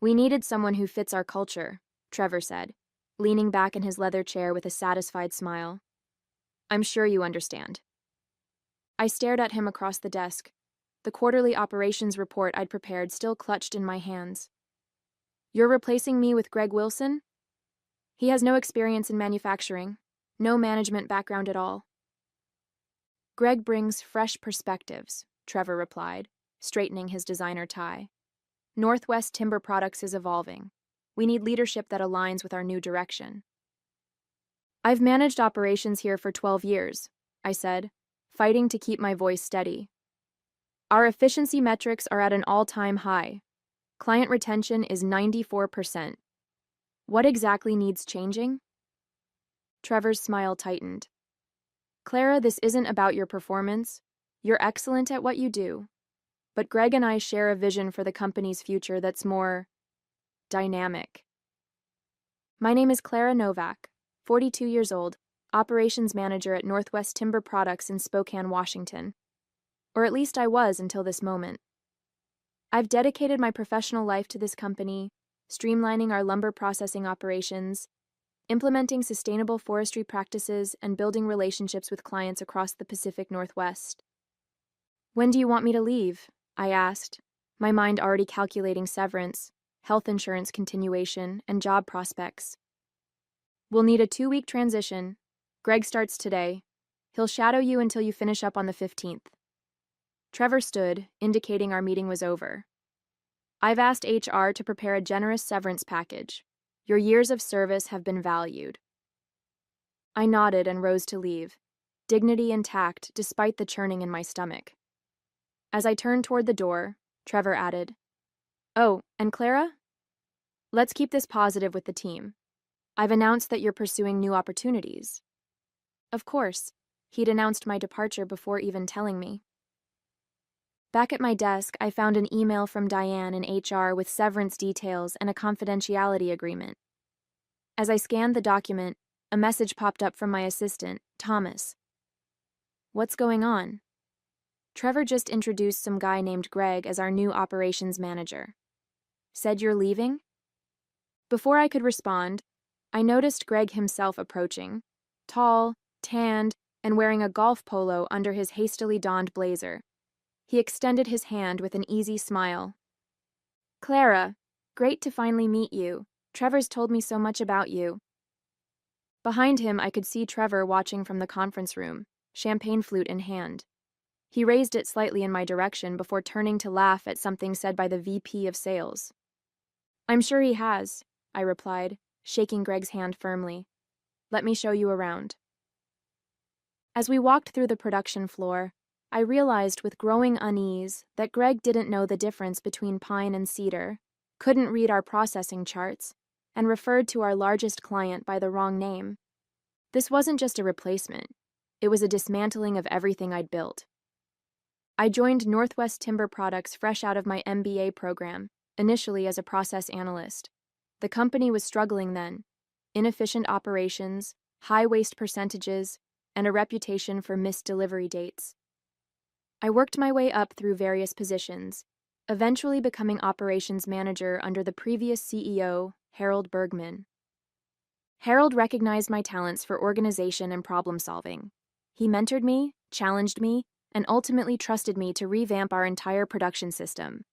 We needed someone who fits our culture, Trevor said, leaning back in his leather chair with a satisfied smile. I'm sure you understand. I stared at him across the desk, the quarterly operations report I'd prepared still clutched in my hands. You're replacing me with Greg Wilson? He has no experience in manufacturing, no management background at all. Greg brings fresh perspectives, Trevor replied, straightening his designer tie. Northwest Timber Products is evolving. We need leadership that aligns with our new direction. I've managed operations here for 12 years, I said, fighting to keep my voice steady. Our efficiency metrics are at an all-time high. Client retention is 94%. What exactly needs changing? Trevor's smile tightened. Clara, this isn't about your performance. You're excellent at what you do. But Greg and I share a vision for the company's future that's more dynamic. My name is Clara Novak, 42 years old, operations manager at Northwest Timber Products in Spokane, Washington. Or at least I was until this moment. I've dedicated my professional life to this company, streamlining our lumber processing operations, implementing sustainable forestry practices, and building relationships with clients across the Pacific Northwest. When do you want me to leave? I asked, my mind already calculating severance, health insurance continuation, and job prospects. We'll need a 2-week transition. Greg starts today. He'll shadow you until you finish up on the 15th. Trevor stood, indicating our meeting was over. I've asked HR to prepare a generous severance package. Your years of service have been valued. I nodded and rose to leave, dignity intact despite the churning in my stomach. As I turned toward the door, Trevor added, "Oh, and Clara? Let's keep this positive with the team. I've announced that you're pursuing new opportunities." Of course, he'd announced my departure before even telling me. Back at my desk, I found an email from Diane in HR with severance details and a confidentiality agreement. As I scanned the document, a message popped up from my assistant, Thomas. "What's going on?" "Trevor just introduced some guy named Greg as our new operations manager. Said you're leaving?" Before I could respond, I noticed Greg himself approaching, tall, tanned, and wearing a golf polo under his hastily donned blazer. He extended his hand with an easy smile. "Clara, great to finally meet you. Trevor's told me so much about you." Behind him, I could see Trevor watching from the conference room, champagne flute in hand. He raised it slightly in my direction before turning to laugh at something said by the VP of sales. "I'm sure he has," I replied, shaking Greg's hand firmly. "Let me show you around." As we walked through the production floor, I realized with growing unease that Greg didn't know the difference between pine and cedar, couldn't read our processing charts, and referred to our largest client by the wrong name. This wasn't just a replacement. It was a dismantling of everything I'd built. I joined Northwest Timber Products fresh out of my MBA program, initially as a process analyst. The company was struggling then. Inefficient operations, high waste percentages, and a reputation for missed delivery dates. I worked my way up through various positions, eventually becoming operations manager under the previous CEO, Harold Bergman. Harold recognized my talents for organization and problem solving. He mentored me, challenged me, and ultimately trusted me to revamp our entire production system.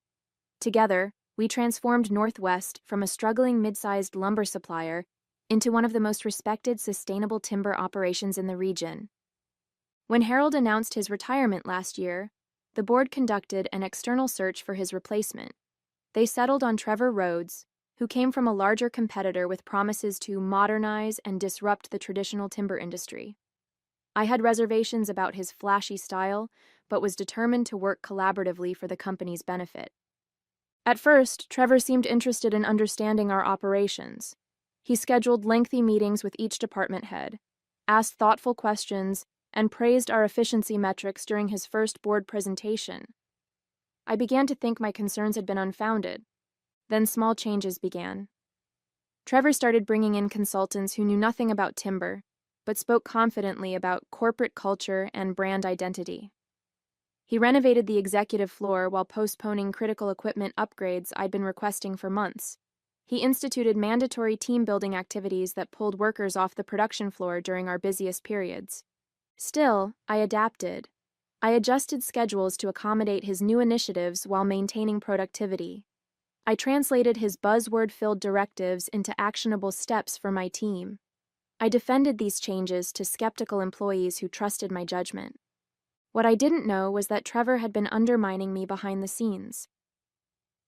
Together, we transformed Northwest from a struggling mid-sized lumber supplier into one of the most respected sustainable timber operations in the region. When Harold announced his retirement last year, the board conducted an external search for his replacement. They settled on Trevor Rhodes, who came from a larger competitor with promises to modernize and disrupt the traditional timber industry. I had reservations about his flashy style, but was determined to work collaboratively for the company's benefit. At first, Trevor seemed interested in understanding our operations. He scheduled lengthy meetings with each department head, asked thoughtful questions, and praised our efficiency metrics during his first board presentation. I began to think my concerns had been unfounded. Then small changes began. Trevor started bringing in consultants who knew nothing about timber, but spoke confidently about corporate culture and brand identity. He renovated the executive floor while postponing critical equipment upgrades I'd been requesting for months. He instituted mandatory team-building activities that pulled workers off the production floor during our busiest periods. Still, I adapted. I adjusted schedules to accommodate his new initiatives while maintaining productivity. I translated his buzzword-filled directives into actionable steps for my team. I defended these changes to skeptical employees who trusted my judgment. What I didn't know was that Trevor had been undermining me behind the scenes.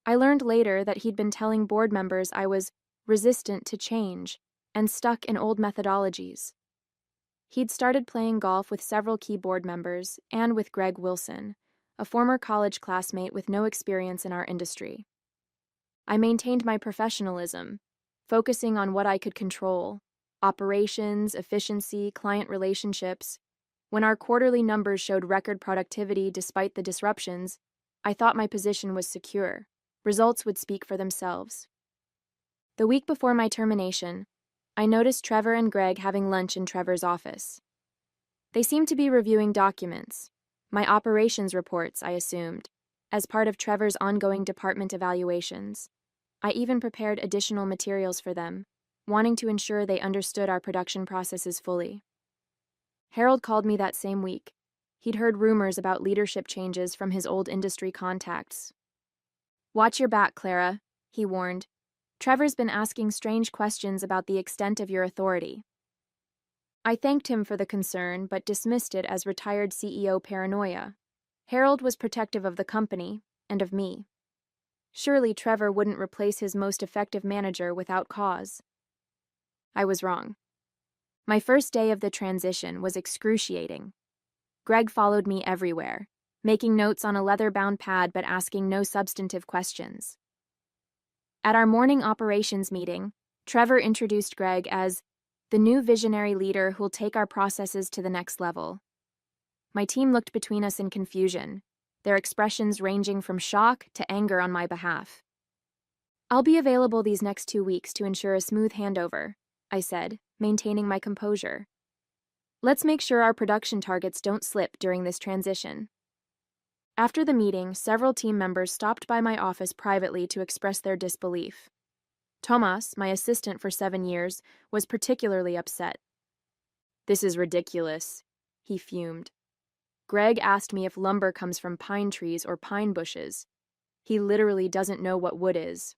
I learned later that he'd been telling board members I was resistant to change and stuck in old methodologies. He'd started playing golf with several key board members and with Greg Wilson, a former college classmate with no experience in our industry. I maintained my professionalism, focusing on what I could control: operations, efficiency, client relationships. When our quarterly numbers showed record productivity despite the disruptions, I thought my position was secure. Results would speak for themselves. The week before my termination, I noticed Trevor and Greg having lunch in Trevor's office. They seemed to be reviewing documents, my operations reports, I assumed, as part of Trevor's ongoing department evaluations. I even prepared additional materials for them, wanting to ensure they understood our production processes fully. Harold called me that same week. He'd heard rumors about leadership changes from his old industry contacts. "Watch your back, Clara," he warned. "Trevor's been asking strange questions about the extent of your authority." I thanked him for the concern, but dismissed it as retired CEO paranoia. Harold was protective of the company, and of me. Surely Trevor wouldn't replace his most effective manager without cause. I was wrong. My first day of the transition was excruciating. Greg followed me everywhere, making notes on a leather-bound pad but asking no substantive questions. At our morning operations meeting, Trevor introduced Greg as the new visionary leader who'll take our processes to the next level. My team looked between us in confusion, their expressions ranging from shock to anger on my behalf. "I'll be available these next 2 weeks to ensure a smooth handover," I said, maintaining my composure. "Let's make sure our production targets don't slip during this transition." After the meeting, several team members stopped by my office privately to express their disbelief. Tomas, my assistant for 7 years, was particularly upset. "This is ridiculous," he fumed. "Greg asked me if lumber comes from pine trees or pine bushes. He literally doesn't know what wood is."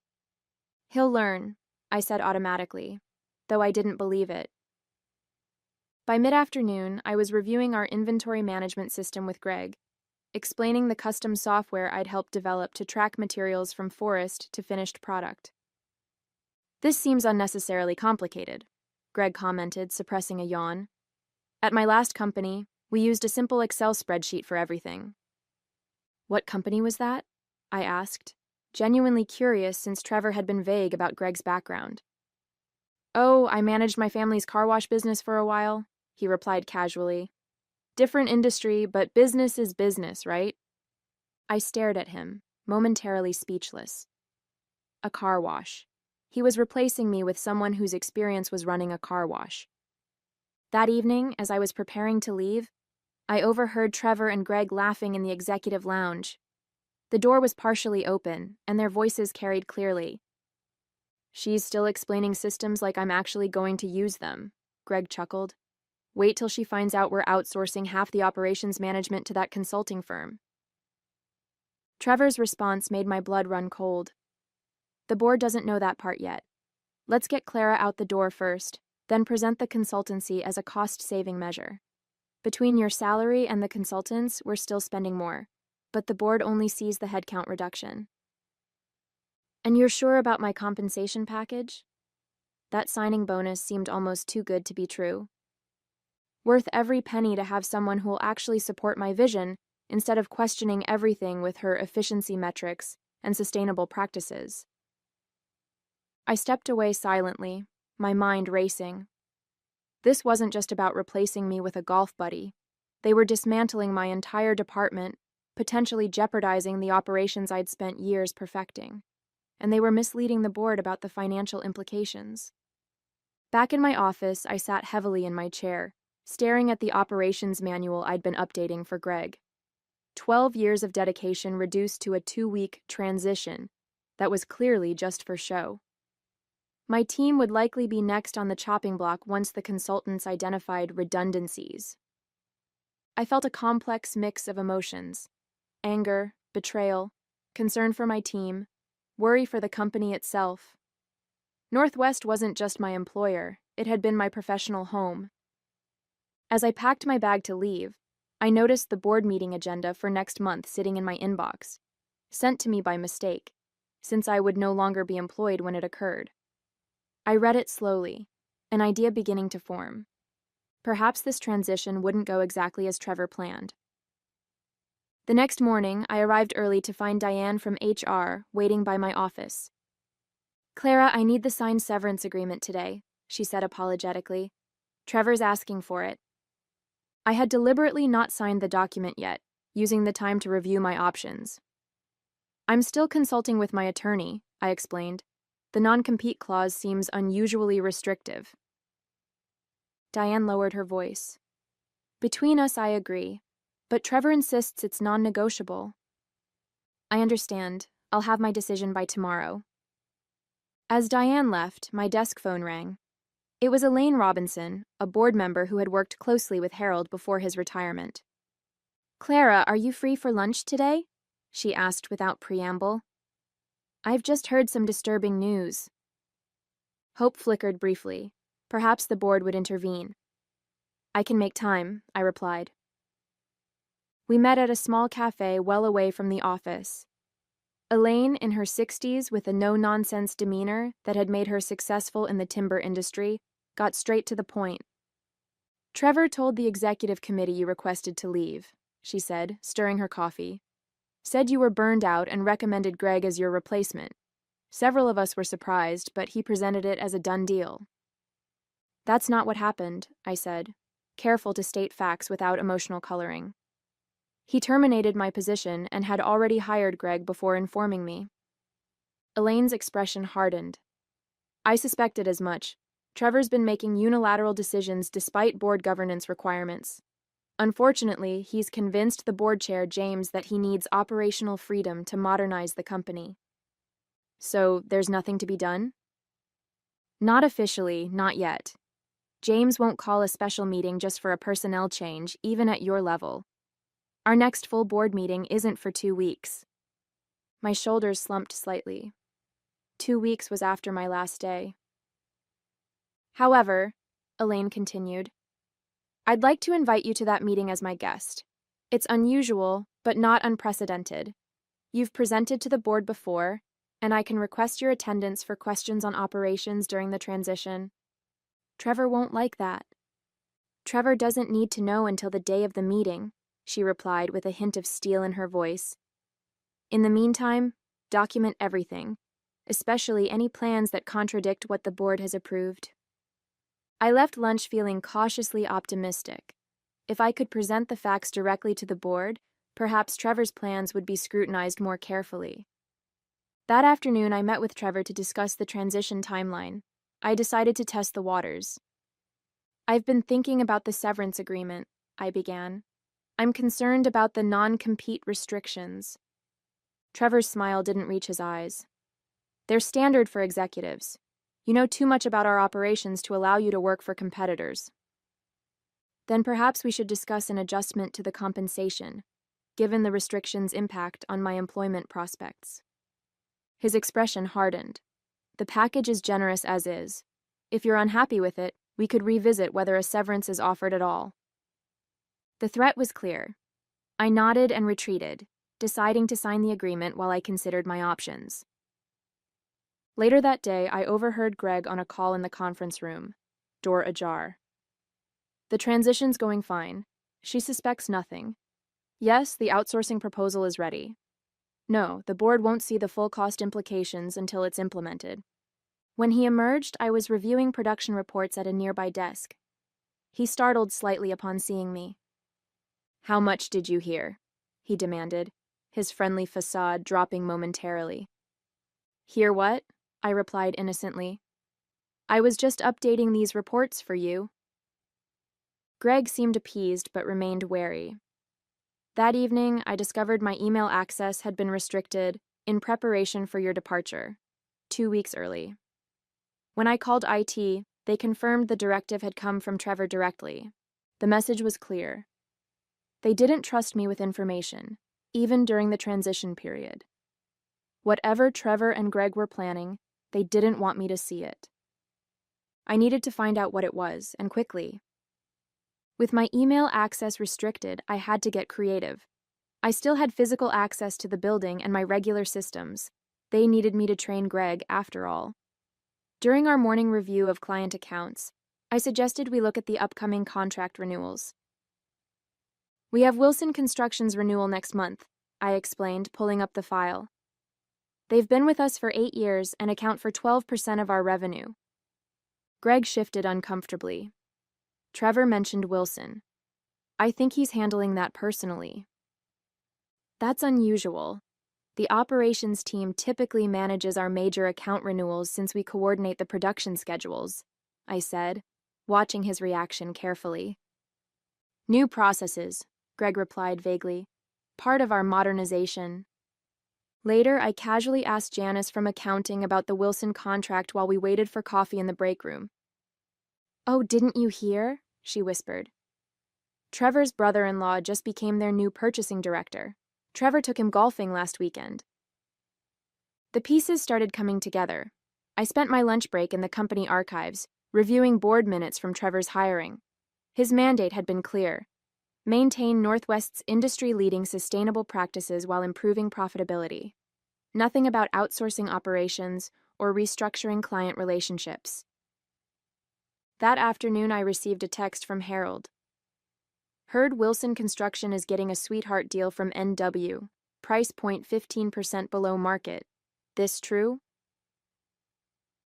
"He'll learn," I said automatically, though I didn't believe it. By mid-afternoon, I was reviewing our inventory management system with Greg, explaining the custom software I'd helped develop to track materials from forest to finished product. "This seems unnecessarily complicated," Greg commented, suppressing a yawn. "At my last company, we used a simple Excel spreadsheet for everything." "What company was that?" I asked, genuinely curious since Trevor had been vague about Greg's background. "Oh, I managed my family's car wash business for a while," he replied casually. "Different industry, but business is business, right?" I stared at him, momentarily speechless. A car wash. He was replacing me with someone whose experience was running a car wash. That evening, as I was preparing to leave, I overheard Trevor and Greg laughing in the executive lounge. The door was partially open, and their voices carried clearly. "She's still explaining systems like I'm actually going to use them," Greg chuckled. "Wait till she finds out we're outsourcing half the operations management to that consulting firm." Trevor's response made my blood run cold. "The board doesn't know that part yet. Let's get Clara out the door first, then present the consultancy as a cost-saving measure. Between your salary and the consultants, we're still spending more, but the board only sees the headcount reduction." "And you're sure about my compensation package?" That signing bonus seemed almost too good to be true. Worth every penny to have someone who'll actually support my vision instead of questioning everything with her efficiency metrics and sustainable practices. I stepped away silently, my mind racing. This wasn't just about replacing me with a golf buddy. They were dismantling my entire department, potentially jeopardizing the operations I'd spent years perfecting. And they were misleading the board about the financial implications. Back in my office, I sat heavily in my chair, staring at the operations manual I'd been updating for Greg. 12 years of dedication reduced to a 2-week transition that was clearly just for show. My team would likely be next on the chopping block once the consultants identified redundancies. I felt a complex mix of emotions: anger, betrayal, concern for my team, worry for the company itself. Northwest wasn't just my employer, it had been my professional home. As I packed my bag to leave, I noticed the board meeting agenda for next month sitting in my inbox, sent to me by mistake, since I would no longer be employed when it occurred. I read it slowly, an idea beginning to form. Perhaps this transition wouldn't go exactly as Trevor planned. The next morning, I arrived early to find Diane from HR waiting by my office. "Clara, I need the signed severance agreement today," she said apologetically. "Trevor's asking for it." I had deliberately not signed the document yet, using the time to review my options. "I'm still consulting with my attorney," I explained. "The non-compete clause seems unusually restrictive." Diane lowered her voice. "Between us, I agree, but Trevor insists it's non-negotiable." "I understand. I'll have my decision by tomorrow." As Diane left, my desk phone rang. It was Elaine Robinson, a board member who had worked closely with Harold before his retirement. "Clara, are you free for lunch today?" she asked without preamble. "I've just heard some disturbing news." Hope flickered briefly. Perhaps the board would intervene. "I can make time," I replied. We met at a small cafe well away from the office. Elaine, in her 60s with a no-nonsense demeanor that had made her successful in the timber industry, got straight to the point. "Trevor told the executive committee you requested to leave," she said, stirring her coffee. "Said you were burned out and recommended Greg as your replacement. Several of us were surprised, but he presented it as a done deal." "That's not what happened," I said, careful to state facts without emotional coloring. "He terminated my position and had already hired Greg before informing me." Elaine's expression hardened. "I suspected as much. Trevor's been making unilateral decisions despite board governance requirements. Unfortunately, he's convinced the board chair, James, that he needs operational freedom to modernize the company." "So there's nothing to be done?" "Not officially, not yet. James won't call a special meeting just for a personnel change, even at your level. Our next full board meeting isn't for 2 weeks." My shoulders slumped slightly. 2 weeks was after my last day. "However," Elaine continued, "I'd like to invite you to that meeting as my guest. It's unusual, but not unprecedented. You've presented to the board before, and I can request your attendance for questions on operations during the transition." "Trevor won't like that." "Trevor doesn't need to know until the day of the meeting," she replied with a hint of steel in her voice. "In the meantime, document everything, especially any plans that contradict what the board has approved." I left lunch feeling cautiously optimistic. If I could present the facts directly to the board, perhaps Trevor's plans would be scrutinized more carefully. That afternoon, I met with Trevor to discuss the transition timeline. I decided to test the waters. "I've been thinking about the severance agreement," I began. "I'm concerned about the non-compete restrictions." Trevor's smile didn't reach his eyes. "They're standard for executives. You know too much about our operations to allow you to work for competitors." "Then perhaps we should discuss an adjustment to the compensation, given the restrictions' impact on my employment prospects." His expression hardened. "The package is generous as is. If you're unhappy with it, we could revisit whether a severance is offered at all." The threat was clear. I nodded and retreated, deciding to sign the agreement while I considered my options. Later that day, I overheard Greg on a call in the conference room, door ajar. "The transition's going fine. She suspects nothing. Yes, the outsourcing proposal is ready. No, the board won't see the full cost implications until it's implemented." When he emerged, I was reviewing production reports at a nearby desk. He startled slightly upon seeing me. "How much did you hear?" he demanded, his friendly facade dropping momentarily. "Hear what?" I replied innocently. "I was just updating these reports for you." Greg seemed appeased but remained wary. That evening, I discovered my email access had been restricted in preparation for your departure, 2 weeks early. When I called IT, they confirmed the directive had come from Trevor directly. The message was clear. They didn't trust me with information, even during the transition period. Whatever Trevor and Greg were planning, they didn't want me to see it. I needed to find out what it was, and quickly. With my email access restricted, I had to get creative. I still had physical access to the building and my regular systems. They needed me to train Greg, after all. During our morning review of client accounts, I suggested we look at the upcoming contract renewals. We have Wilson Construction's renewal next month, I explained, pulling up the file. They've been with us for 8 years and account for 12% of our revenue. Greg shifted uncomfortably. Trevor mentioned Wilson. I think he's handling that personally. That's unusual. The operations team typically manages our major account renewals since we coordinate the production schedules, I said, watching his reaction carefully. New processes, Greg replied vaguely. Part of our modernization. Later, I casually asked Janice from accounting about the Wilson contract while we waited for coffee in the break room. Oh, didn't you hear? She whispered. Trevor's brother-in-law just became their new purchasing director. Trevor took him golfing last weekend. The pieces started coming together. I spent my lunch break in the company archives, reviewing board minutes from Trevor's hiring. His mandate had been clear. Maintain Northwest's industry-leading sustainable practices while improving profitability. Nothing about outsourcing operations or restructuring client relationships. That afternoon, I received a text from Harold. Heard Wilson Construction is getting a sweetheart deal from NW. Price point 15% below market. This true?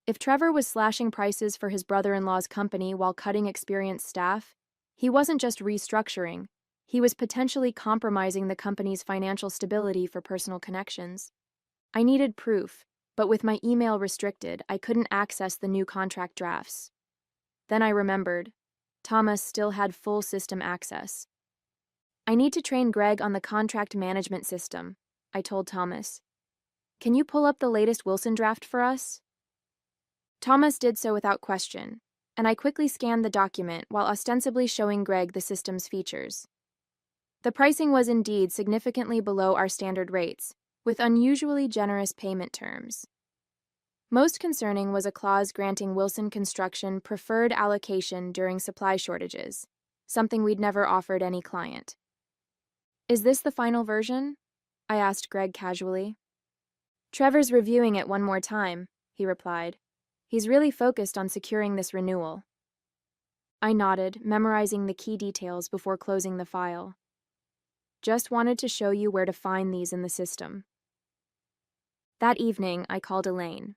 If Trevor was slashing prices for his brother-in-law's company while cutting experienced staff, he wasn't just restructuring, he was potentially compromising the company's financial stability for personal connections. I needed proof, but with my email restricted, I couldn't access the new contract drafts. Then I remembered. Thomas still had full system access. I need to train Greg on the contract management system, I told Thomas. Can you pull up the latest Wilson draft for us? Thomas did so without question, and I quickly scanned the document while ostensibly showing Greg the system's features. The pricing was indeed significantly below our standard rates, with unusually generous payment terms. Most concerning was a clause granting Wilson Construction preferred allocation during supply shortages, something we'd never offered any client. Is this the final version? I asked Greg casually. Trevor's reviewing it one more time, he replied. He's really focused on securing this renewal. I nodded, memorizing the key details before closing the file. Just wanted to show you where to find these in the system. That evening, I called Elaine.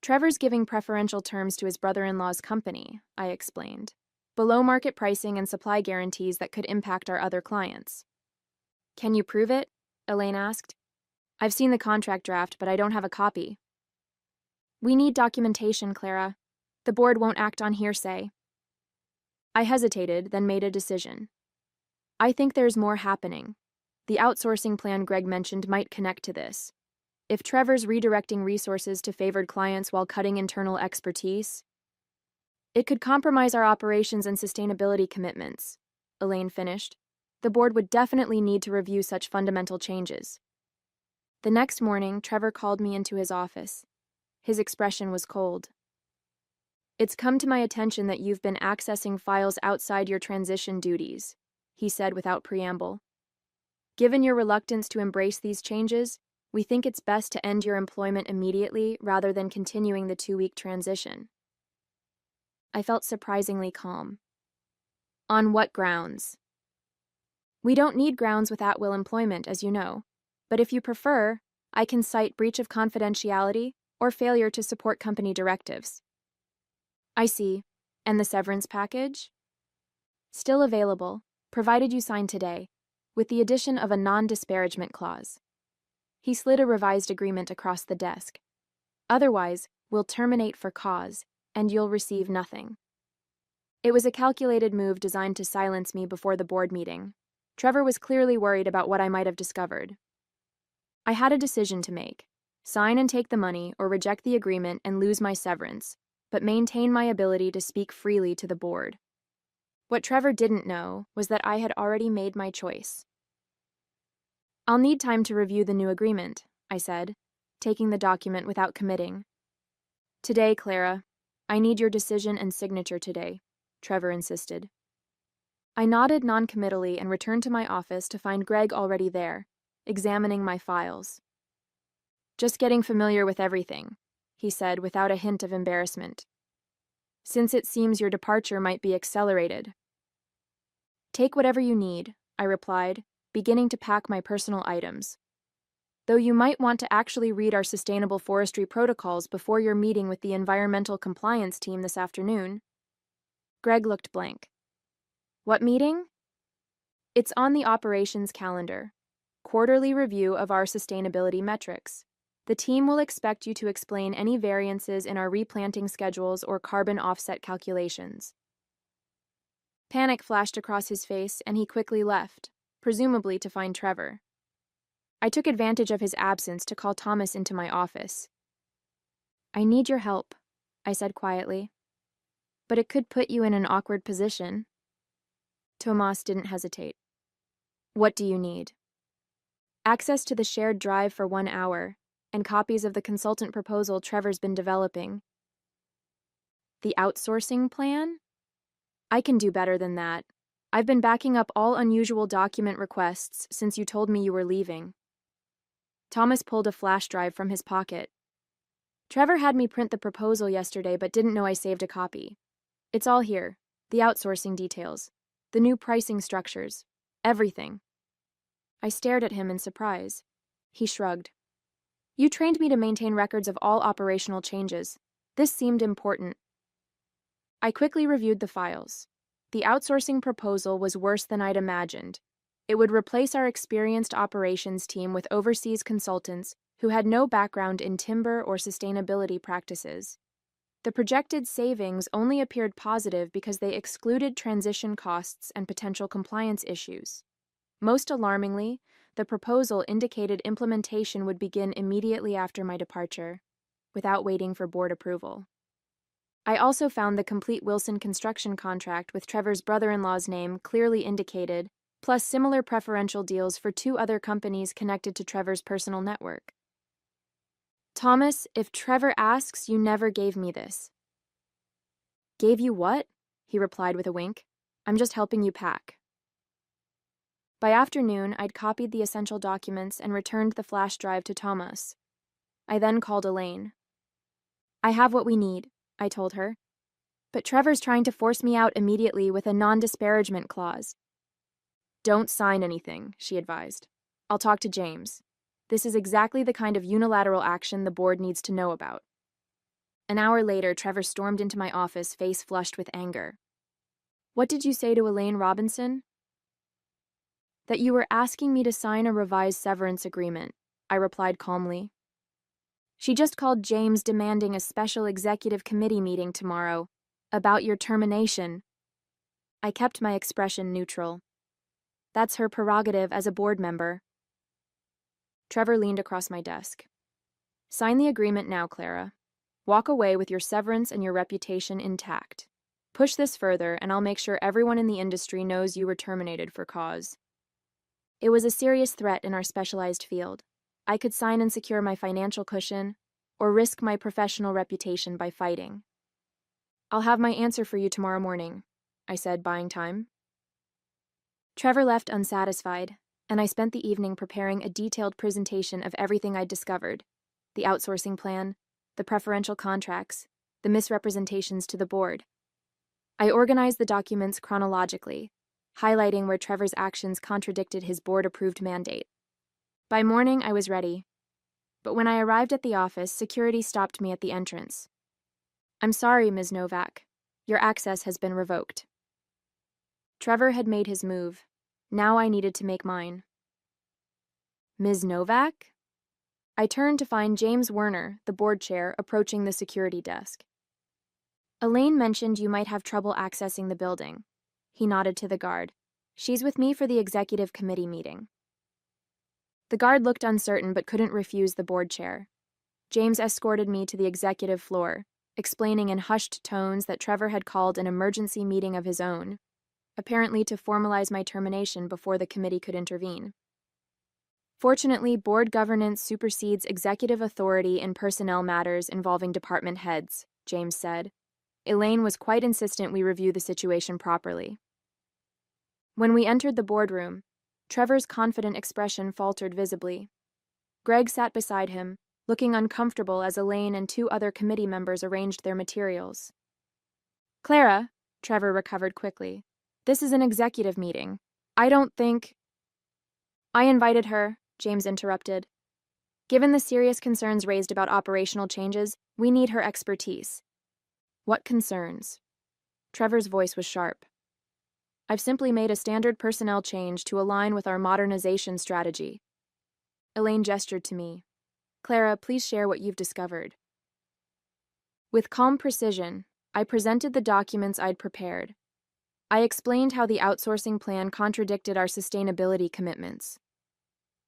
Trevor's giving preferential terms to his brother-in-law's company, I explained. Below market pricing and supply guarantees that could impact our other clients. Can you prove it? Elaine asked. I've seen the contract draft, but I don't have a copy. We need documentation, Clara. The board won't act on hearsay. I hesitated, then made a decision. I think there's more happening. The outsourcing plan Greg mentioned might connect to this. If Trevor's redirecting resources to favored clients while cutting internal expertise, it could compromise our operations and sustainability commitments, Elaine finished. The board would definitely need to review such fundamental changes. The next morning, Trevor called me into his office. His expression was cold. It's come to my attention that you've been accessing files outside your transition duties, he said without preamble. Given your reluctance to embrace these changes, we think it's best to end your employment immediately rather than continuing the 2-week transition. I felt surprisingly calm. On what grounds? We don't need grounds with at-will employment, as you know, but if you prefer, I can cite breach of confidentiality or failure to support company directives. I see. And the severance package? Still available, provided you sign today, with the addition of a non-disparagement clause. He slid a revised agreement across the desk. Otherwise, we'll terminate for cause, and you'll receive nothing. It was a calculated move designed to silence me before the board meeting. Trevor was clearly worried about what I might have discovered. I had a decision to make: sign and take the money, or reject the agreement and lose my severance, but maintain my ability to speak freely to the board. What Trevor didn't know was that I had already made my choice. "I'll need time to review the new agreement," I said, taking the document without committing. "Today, Clara. I need your decision and signature today," Trevor insisted. I nodded noncommittally and returned to my office to find Greg already there, examining my files. "Just getting familiar with everything," he said without a hint of embarrassment. "Since it seems your departure might be accelerated." "Take whatever you need," I replied, beginning to pack my personal items. "Though you might want to actually read our sustainable forestry protocols before your meeting with the environmental compliance team this afternoon." Greg looked blank. "What meeting?" "It's on the operations calendar. Quarterly review of our sustainability metrics. The team will expect you to explain any variances in our replanting schedules or carbon offset calculations." Panic flashed across his face, and he quickly left, presumably to find Trevor. I took advantage of his absence to call Thomas into my office. "I need your help," I said quietly. "But it could put you in an awkward position." Thomas didn't hesitate. "What do you need?" "Access to the shared drive for 1 hour, and copies of the consultant proposal Trevor's been developing." "The outsourcing plan?" "I can do better than that. I've been backing up all unusual document requests since you told me you were leaving." Thomas pulled a flash drive from his pocket. "Trevor had me print the proposal yesterday but didn't know I saved a copy. It's all here: the outsourcing details, the new pricing structures, everything." I stared at him in surprise. He shrugged. "You trained me to maintain records of all operational changes. This seemed important." I quickly reviewed the files. The outsourcing proposal was worse than I'd imagined. It would replace our experienced operations team with overseas consultants who had no background in timber or sustainability practices. The projected savings only appeared positive because they excluded transition costs and potential compliance issues. Most alarmingly, the proposal indicated implementation would begin immediately after my departure, without waiting for board approval. I also found the complete Wilson construction contract with Trevor's brother-in-law's name clearly indicated, plus similar preferential deals for 2 other companies connected to Trevor's personal network. "Thomas, if Trevor asks, you never gave me this." "Gave you what?" he replied with a wink. "I'm just helping you pack." By afternoon, I'd copied the essential documents and returned the flash drive to Thomas. I then called Elaine. "I have what we need," I told her. "But Trevor's trying to force me out immediately with a non-disparagement clause." "Don't sign anything," she advised. "I'll talk to James. This is exactly the kind of unilateral action the board needs to know about." An hour later, Trevor stormed into my office, face flushed with anger. "What did you say to Elaine Robinson?" "That you were asking me to sign a revised severance agreement," I replied calmly. "She just called James demanding a special executive committee meeting tomorrow about your termination." I kept my expression neutral. "That's her prerogative as a board member." Trevor leaned across my desk. "Sign the agreement now, Clara. Walk away with your severance and your reputation intact. Push this further, and I'll make sure everyone in the industry knows you were terminated for cause." It was a serious threat in our specialized field. I could sign and secure my financial cushion, or risk my professional reputation by fighting. "I'll have my answer for you tomorrow morning," I said, buying time. Trevor left unsatisfied, and I spent the evening preparing a detailed presentation of everything I'd discovered: the outsourcing plan, the preferential contracts, the misrepresentations to the board. I organized the documents chronologically, highlighting where Trevor's actions contradicted his board-approved mandate. By morning, I was ready. But when I arrived at the office, security stopped me at the entrance. "I'm sorry, Ms. Novak. Your access has been revoked." Trevor had made his move. Now I needed to make mine. "Ms. Novak?" I turned to find James Werner, the board chair, approaching the security desk. "Elaine mentioned you might have trouble accessing the building." He nodded to the guard. She's with me for the executive committee meeting. The guard looked uncertain but couldn't refuse the board chair. James escorted me to the executive floor, explaining in hushed tones that Trevor had called an emergency meeting of his own, apparently to formalize my termination before the committee could intervene. Fortunately, board governance supersedes executive authority in personnel matters involving department heads, James said. Elaine was quite insistent we review the situation properly. When we entered the boardroom, Trevor's confident expression faltered visibly. Greg sat beside him, looking uncomfortable as Elaine and two other committee members arranged their materials. Clara, Trevor recovered quickly. This is an executive meeting. I don't think... I invited her, James interrupted. Given the serious concerns raised about operational changes, we need her expertise. What concerns? Trevor's voice was sharp. I've simply made a standard personnel change to align with our modernization strategy. Elaine gestured to me. Clara, please share what you've discovered. With calm precision, I presented the documents I'd prepared. I explained how the outsourcing plan contradicted our sustainability commitments.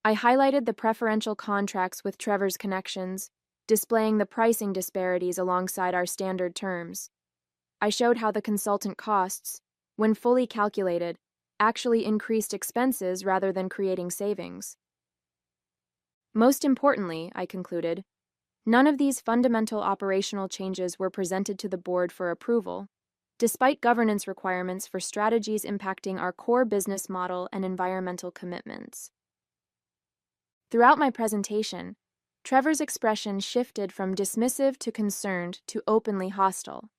I highlighted the preferential contracts with Trevor's connections, displaying the pricing disparities alongside our standard terms. I showed how the consultant costs, when fully calculated, actually increased expenses rather than creating savings. Most importantly, I concluded, none of these fundamental operational changes were presented to the board for approval, despite governance requirements for strategies impacting our core business model and environmental commitments. Throughout my presentation, Trevor's expression shifted from dismissive to concerned to openly hostile.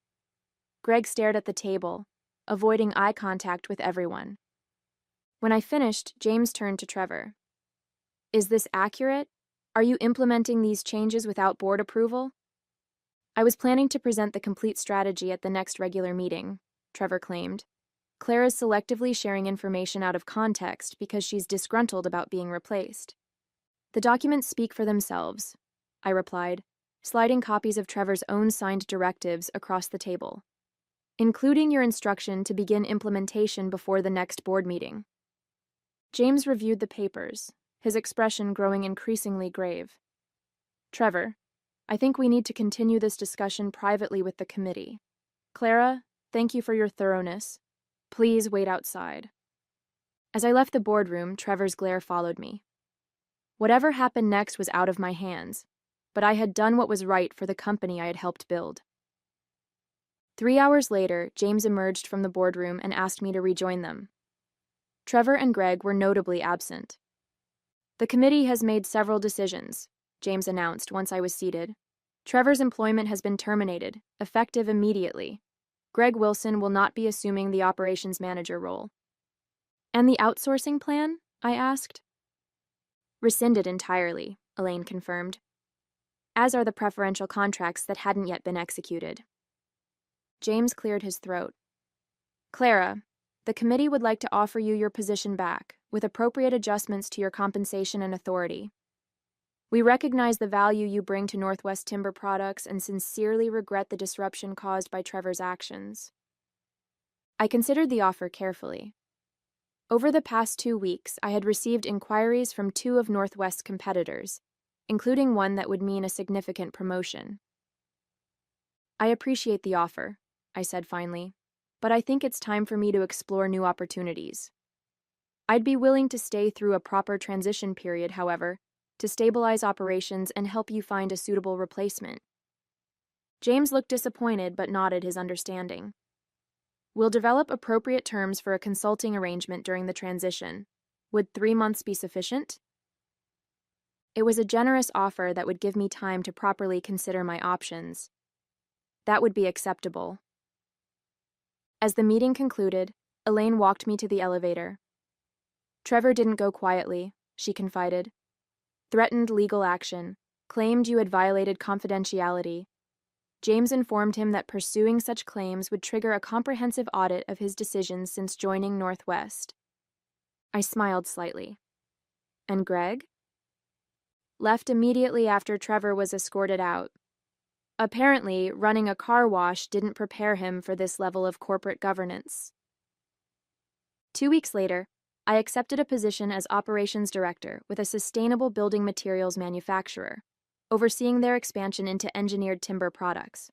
Greg stared at the table, avoiding eye contact with everyone. When I finished, James turned to Trevor. Is this accurate? Are you implementing these changes without board approval? I was planning to present the complete strategy at the next regular meeting, Trevor claimed. Clara's selectively sharing information out of context because she's disgruntled about being replaced. The documents speak for themselves, I replied, sliding copies of Trevor's own signed directives across the table, including your instruction to begin implementation before the next board meeting. James reviewed the papers, his expression growing increasingly grave. Trevor, I think we need to continue this discussion privately with the committee. Clara, thank you for your thoroughness. Please wait outside. As I left the boardroom, Trevor's glare followed me. Whatever happened next was out of my hands, but I had done what was right for the company I had helped build. 3 hours later, James emerged from the boardroom and asked me to rejoin them. Trevor and Greg were notably absent. The committee has made several decisions, James announced once I was seated. Trevor's employment has been terminated, effective immediately. Greg Wilson will not be assuming the operations manager role. And the outsourcing plan? I asked. Rescinded entirely, Elaine confirmed, as are the preferential contracts that hadn't yet been executed. James cleared his throat. Clara, the committee would like to offer you your position back, with appropriate adjustments to your compensation and authority. We recognize the value you bring to Northwest Timber Products and sincerely regret the disruption caused by Trevor's actions. I considered the offer carefully. Over the past 2 weeks, I had received inquiries from 2 of Northwest's competitors, including one that would mean a significant promotion. I appreciate the offer, I said finally, but I think it's time for me to explore new opportunities. I'd be willing to stay through a proper transition period, however, to stabilize operations and help you find a suitable replacement. James looked disappointed but nodded his understanding. We'll develop appropriate terms for a consulting arrangement during the transition. Would 3 months be sufficient? It was a generous offer that would give me time to properly consider my options. That would be acceptable. As the meeting concluded, Elaine walked me to the elevator. Trevor didn't go quietly, she confided. Threatened legal action, claimed you had violated confidentiality. James informed him that pursuing such claims would trigger a comprehensive audit of his decisions since joining Northwest. I smiled slightly. And Greg? Left immediately after Trevor was escorted out. Apparently, running a car wash didn't prepare him for this level of corporate governance. 2 weeks later, I accepted a position as operations director with a sustainable building materials manufacturer, overseeing their expansion into engineered timber products.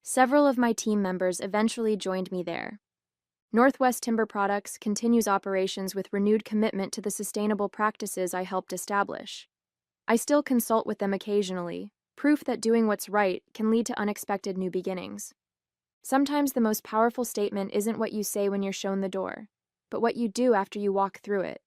Several of my team members eventually joined me there. Northwest Timber Products continues operations with renewed commitment to the sustainable practices I helped establish. I still consult with them occasionally, proof that doing what's right can lead to unexpected new beginnings. Sometimes the most powerful statement isn't what you say when you're shown the door, but what you do after you walk through it.